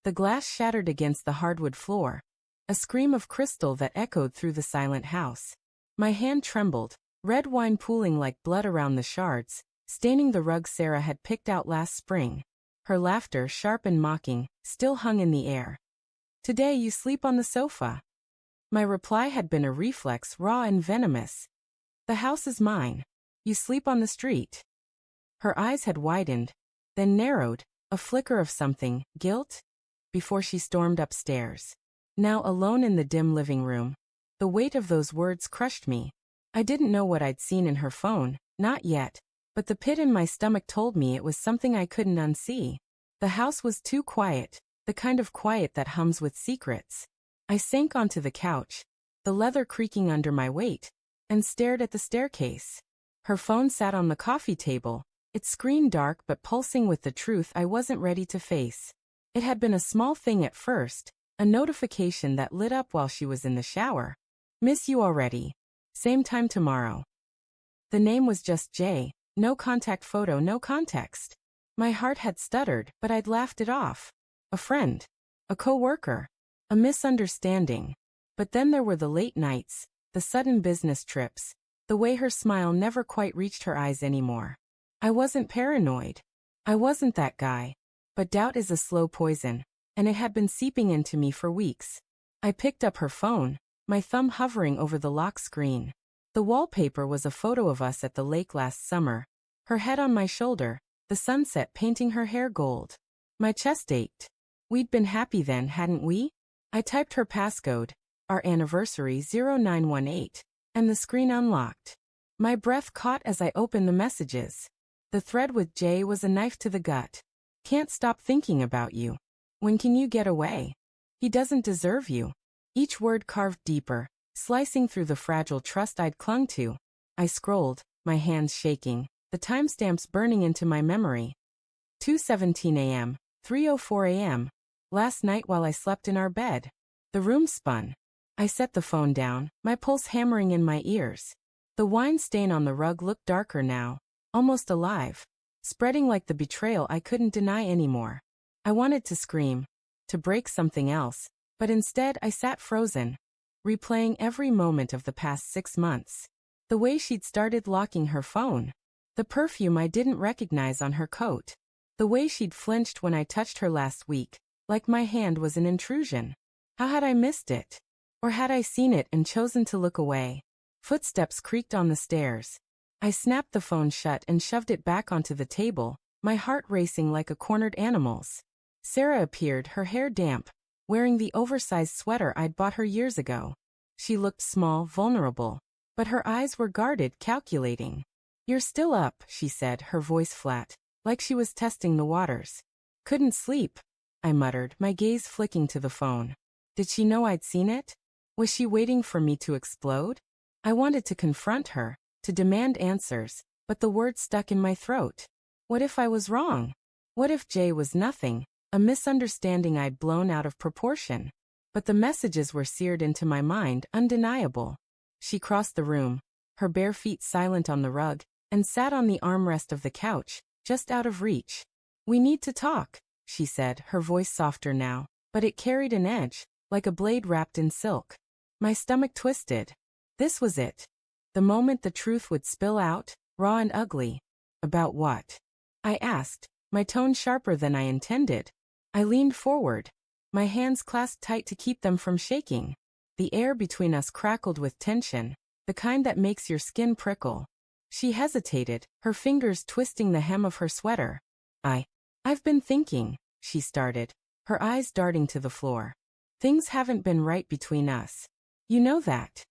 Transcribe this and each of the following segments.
The glass shattered against the hardwood floor, a scream of crystal that echoed through the silent house. My hand trembled, red wine pooling like blood around the shards, staining the rug Sarah had picked out last spring. Her laughter, sharp and mocking, still hung in the air. "Today you sleep on the sofa." My reply had been a reflex, raw and venomous. "The house is mine. You sleep on the street." Her eyes had widened, then narrowed, a flicker of something, guilt, before she stormed upstairs. Now alone in the dim living room, the weight of those words crushed me. I didn't know what I'd seen in her phone, not yet, but the pit in my stomach told me it was something I couldn't unsee. The house was too quiet, the kind of quiet that hums with secrets. I sank onto the couch, the leather creaking under my weight, and stared at the staircase. Her phone sat on the coffee table, its screen dark but pulsing with the truth I wasn't ready to face. It had been a small thing at first, a notification that lit up while she was in the shower. "Miss you already. Same time tomorrow." The name was just Jay, no contact photo, no context. My heart had stuttered, but I'd laughed it off. A friend. A co-worker. A misunderstanding. But then there were the late nights, the sudden business trips, the way her smile never quite reached her eyes anymore. I wasn't paranoid. I wasn't that guy. But doubt is a slow poison, and it had been seeping into me for weeks. I picked up her phone, my thumb hovering over the lock screen. The wallpaper was a photo of us at the lake last summer, her head on my shoulder, the sunset painting her hair gold. My chest ached. We'd been happy then, hadn't we? I typed her passcode, our anniversary 0918, and the screen unlocked. My breath caught as I opened the messages. The thread with Jay was a knife to the gut. "Can't stop thinking about you. When can you get away? He doesn't deserve you." Each word carved deeper, slicing through the fragile trust I'd clung to. I scrolled, my hands shaking, the timestamps burning into my memory. 2:17 a.m., 3:04 a.m. Last night while I slept in our bed. The room spun. I set the phone down, my pulse hammering in my ears. The wine stain on the rug looked darker now, almost alive, spreading like the betrayal I couldn't deny anymore. I wanted to scream, to break something else, but instead I sat frozen, replaying every moment of the past 6 months. The way she'd started locking her phone. The perfume I didn't recognize on her coat. The way she'd flinched when I touched her last week, like my hand was an intrusion. How had I missed it? Or had I seen it and chosen to look away? Footsteps creaked on the stairs. I snapped the phone shut and shoved it back onto the table, my heart racing like a cornered animal's. Sarah appeared, her hair damp, wearing the oversized sweater I'd bought her years ago. She looked small, vulnerable, but her eyes were guarded, calculating. "You're still up," she said, her voice flat, like she was testing the waters. "Couldn't sleep," I muttered, my gaze flicking to the phone. Did she know I'd seen it? Was she waiting for me to explode? I wanted to confront her, to demand answers, but the words stuck in my throat. What if I was wrong? What if Jay was nothing, a misunderstanding I'd blown out of proportion? But the messages were seared into my mind, undeniable. She crossed the room, her bare feet silent on the rug, and sat on the armrest of the couch, just out of reach. "We need to talk," she said, her voice softer now, but it carried an edge, like a blade wrapped in silk. My stomach twisted. This was it. The moment the truth would spill out, raw and ugly. "About what?" I asked, my tone sharper than I intended. I leaned forward, my hands clasped tight to keep them from shaking. The air between us crackled with tension, the kind that makes your skin prickle. She hesitated, her fingers twisting the hem of her sweater. I've been thinking," she started, her eyes darting to the floor. "Things haven't been right between us. You know that."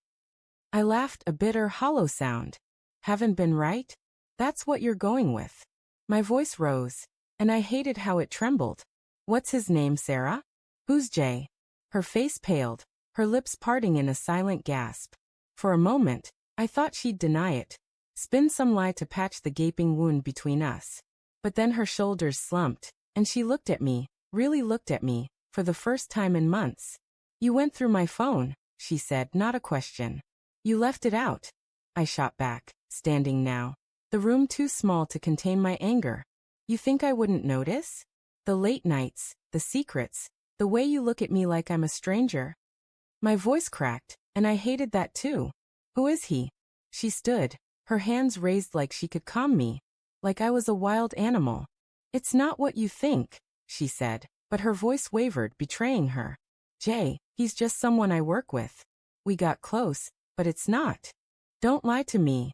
I laughed, a bitter, hollow sound. "Haven't been right? That's what you're going with." My voice rose, and I hated how it trembled. "What's his name, Sarah? Who's Jay?" Her face paled, her lips parting in a silent gasp. For a moment, I thought she'd deny it, spin some lie to patch the gaping wound between us. But then her shoulders slumped, and she looked at me, really looked at me, for the first time in months. "You went through my phone," she said, not a question. "You left it out." I shot back, standing now, the room too small to contain my anger. "You think I wouldn't notice? The late nights, the secrets, The way you look at me like I'm a stranger. My voice cracked, and I hated that too. Who is he? She stood, her hands raised like she could calm me, like I was a wild animal. It's not what you think, she said, but her voice wavered, betraying her. Jay, he's just someone I work with. We got close, but it's not. Don't lie to me.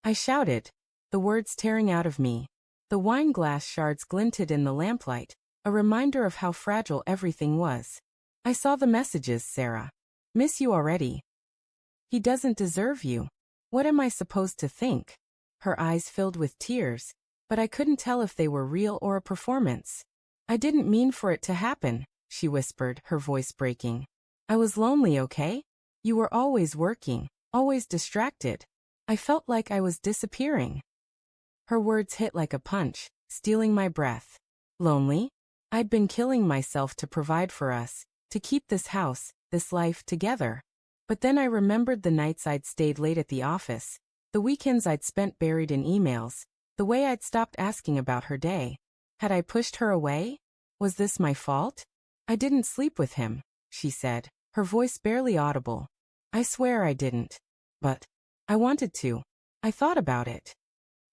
I shouted, the words tearing out of me. The wine glass shards glinted in the lamplight, a reminder of how fragile everything was. I saw the messages, Sarah. Miss you already. He doesn't deserve you. What am I supposed to think? Her eyes filled with tears, but I couldn't tell if they were real or a performance. I didn't mean for it to happen, she whispered, her voice breaking. I was lonely, okay? You were always working, always distracted. I felt like I was disappearing. Her words hit like a punch, stealing my breath. Lonely? I'd been killing myself to provide for us, to keep this house, this life together. But then I remembered the nights I'd stayed late at the office, the weekends I'd spent buried in emails, the way I'd stopped asking about her day. Had I pushed her away? Was this my fault? I didn't sleep with him, she said, her voice barely audible. I swear I didn't. But I wanted to. I thought about it.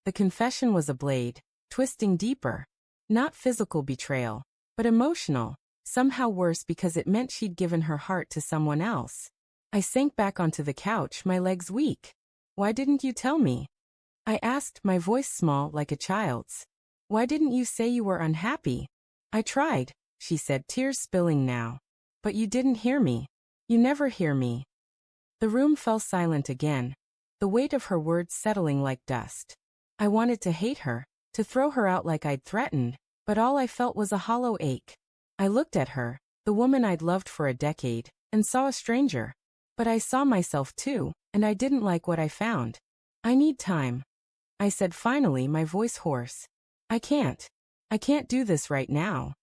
The confession was a blade, twisting deeper. Not physical betrayal, but emotional, somehow worse because it meant she'd given her heart to someone else. I sank back onto the couch, my legs weak. Why didn't you tell me? I asked, my voice small like a child's. Why didn't you say you were unhappy? I tried, she said, tears spilling now. But you didn't hear me. You never hear me. The room fell silent again, the weight of her words settling like dust. I wanted to hate her, to throw her out like I'd threatened, but all I felt was a hollow ache. I looked at her, the woman I'd loved for a decade, and saw a stranger. But I saw myself too, and I didn't like what I found. I need time, I said finally, my voice hoarse. I can't do this right now.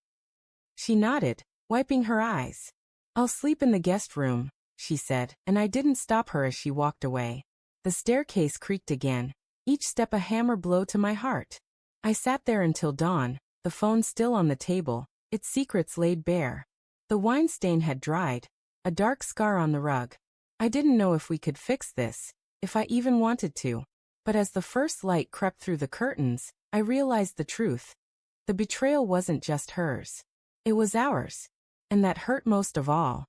She nodded, wiping her eyes. I'll sleep in the guest room, she said, and I didn't stop her as she walked away. The staircase creaked again, each step a hammer blow to my heart. I sat there until dawn, the phone still on the table, its secrets laid bare. The wine stain had dried, a dark scar on the rug. I didn't know if we could fix this, if I even wanted to. But as the first light crept through the curtains, I realized the truth. The betrayal wasn't just hers. It was ours. And that hurt most of all.